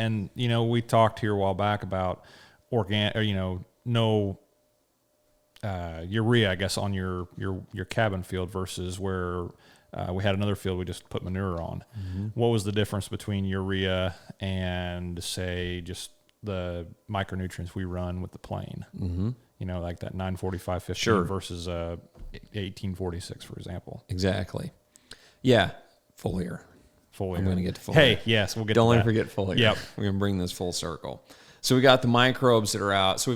And we talked here a while back about organic, or no urea, I guess, on your cabin field versus where we had another field we just put manure on. Mm-hmm. What was the difference between urea and, say, just the micronutrients we run with the plane? Mm-hmm. Like that 945-15 sure. versus 1846, for example. Exactly. Yeah, foliar. I'm going to get to foliar. Hey, yes, we'll get to that. Don't let me forget foliar. Yep. We're going to bring this full circle. So we got the microbes that are out. So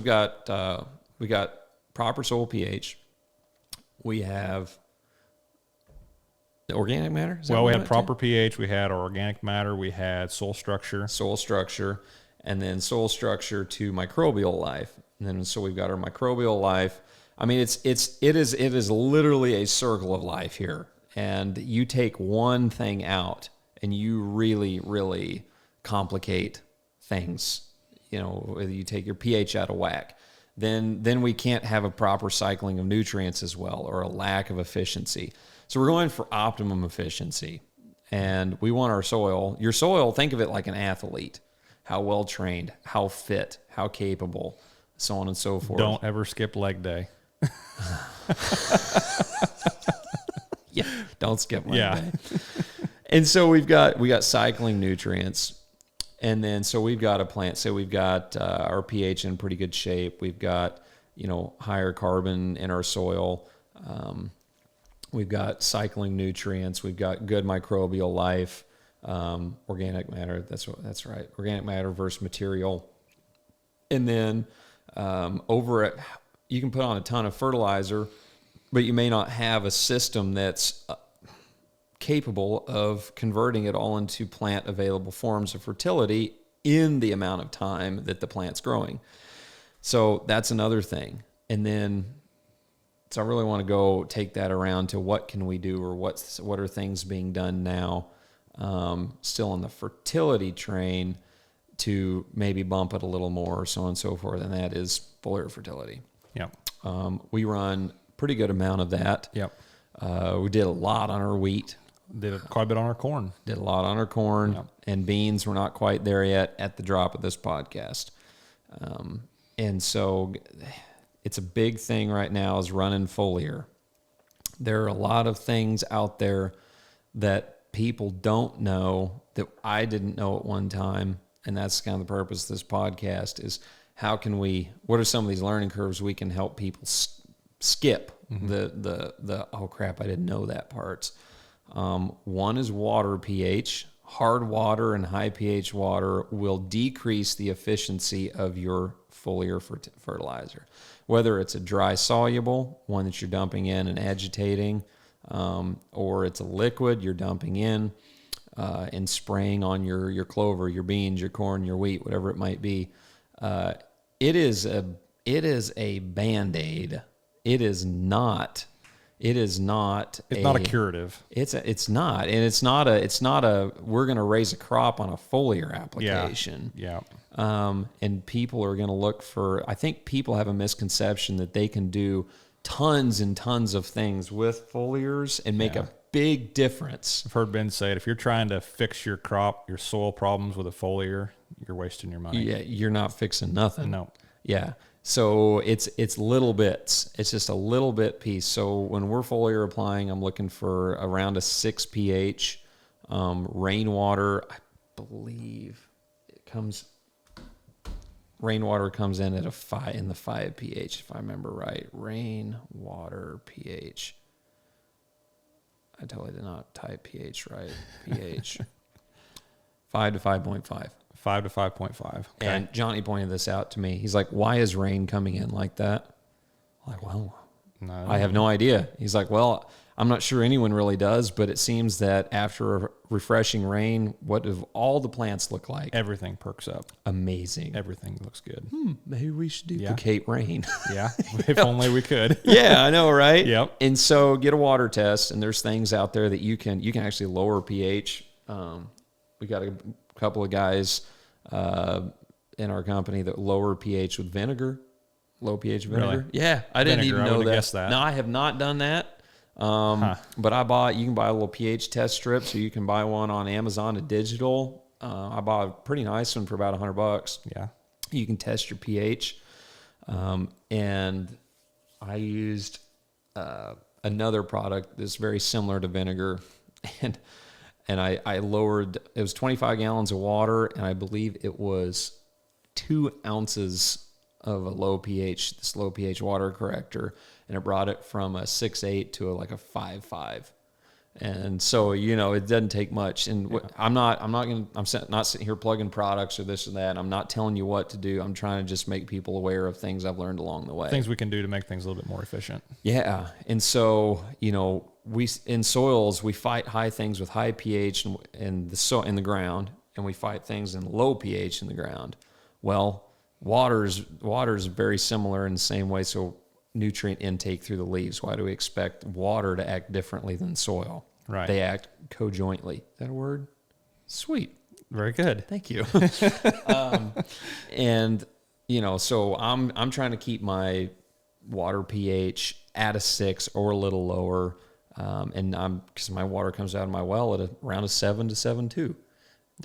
we got proper soil pH. We have the organic matter. Well, we had proper pH. We had our organic matter. We had soil structure. And then soil structure to microbial life. And then so we've got our microbial life. I mean, it is literally a circle of life here. And you take one thing out, and you really, really complicate things. You take your pH out of whack, then we can't have a proper cycling of nutrients as well, or a lack of efficiency. So we're going for optimum efficiency, and we want your soil, think of it like an athlete. How well trained, how fit, how capable, so on and so forth. Don't ever skip leg day. Yeah, don't skip leg day. And so we got cycling nutrients, and then so we've got a plant. So we've got our pH in pretty good shape. We've got higher carbon in our soil. We've got cycling nutrients. We've got good microbial life. Organic matter. That's right. Organic matter versus material. And then you can put on a ton of fertilizer, but you may not have a system that's capable of converting it all into plant available forms of fertility in the amount of time that the plant's growing. So that's another thing. And then, so I really want to take that around to what can we do, or what are things being done now, still on the fertility train, to maybe bump it a little more, so on and so forth. And that is foliar fertility. Yep. We run pretty good amount of that. Yep. We did a lot on our wheat. Did quite a bit on our corn. Did a lot on our corn. Yep. And beans. We're not quite there yet at the drop of this podcast. And so it's a big thing right now is running foliar. There are a lot of things out there that people don't know that I didn't know at one time. And that's kind of the purpose of this podcast is what are some of these learning curves we can help people skip the oh crap, I didn't know that parts. One is water pH. Hard water and high pH water will decrease the efficiency of your foliar fertilizer. Whether it's a dry soluble, one that you're dumping in and agitating, or it's a liquid you're dumping in and spraying on your clover, your beans, your corn, your wheat, whatever it might be. It is a Band-Aid. It's not a curative. It's not. And it's not a we're going to raise a crop on a foliar application. Yeah. And people are going to look for, I think people have a misconception that they can do tons and tons of things with foliars and make a big difference. I've heard Ben say it. If you're trying to fix your crop, your soil problems with a foliar, you're wasting your money. Yeah. You're not fixing nothing. No. Yeah. So it's little bits. It's just a little bit piece. So when we're foliar applying, I'm looking for around a 6 pH. Rainwater, I believe rainwater comes in at a 5 in the 5 pH, if I remember right. Rainwater pH. I totally did not type pH right. pH. 5 to 5.5. 5 to 5.5. Okay. And Johnny pointed this out to me. He's like, why is rain coming in like that? I'm like, well, no, I have no idea. He's like, well, I'm not sure anyone really does, but it seems that after a refreshing rain, what do all the plants look like? Everything perks up. Amazing. Everything looks good. Maybe we should duplicate rain. Yeah, if only we could. Yeah, I know, right? Yep. And so get a water test, and there's things out there that you can actually lower pH. We got a couple of guys in our company that lower pH with vinegar, low pH vinegar. Really? Yeah, I didn't even know that. That. No, I have not done that. But you can buy a little pH test strip, so you can buy one on Amazon, a digital. I bought a pretty nice one for about $100. Yeah. You can test your pH. And I used another product that's very similar to vinegar. And I lowered, it was 25 gallons of water, and I believe it was 2 ounces of a low pH, this low pH water corrector, and it brought it from a 6.8 to like a 5.5. And so, it doesn't take much. And I'm not sitting here plugging products or this and that. I'm not telling you what to do. I'm trying to just make people aware of things I've learned along the way. Things we can do to make things a little bit more efficient. Yeah. And so, we in soils, we fight high things with high pH in the ground, and we fight things in low pH in the ground. Well, water's very similar in the same way. So nutrient intake through the leaves. Why do we expect water to act differently than soil? Right. They act cojointly. Is that a word? Sweet. Very good. Thank you. And so I'm trying to keep my water pH at a 6 or a little lower. And because my water comes out of my well at around a 7 to 7.2.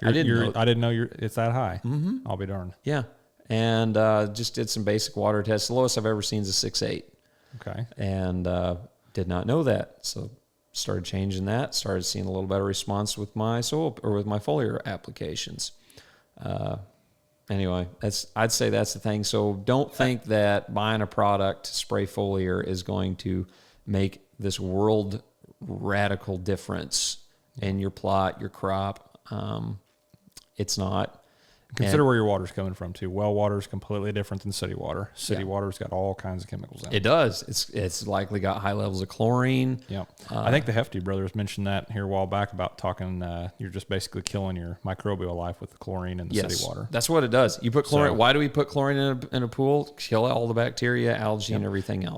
I didn't know it's that high. Mm-hmm. I'll be darned. Yeah. And just did some basic water tests. The lowest I've ever seen is a 6.8. Okay. And did not know that. So started changing that. Started seeing a little better response with my soil or with my foliar applications. Anyway, I'd say that's the thing. So don't think that buying a product to spray foliar is going to make this world radical difference in your plot, your crop. It's not. Consider where your water's coming from too. Well water is completely different than city water. City water's got all kinds of chemicals in it. It does. It's likely got high levels of chlorine. Yeah. I think the Hefty brothers mentioned that here a while back about talking, you're just basically killing your microbial life with the chlorine in the city water. That's what it does. You put chlorine. Why do we put chlorine in a pool? Kill all the bacteria, algae, and everything else.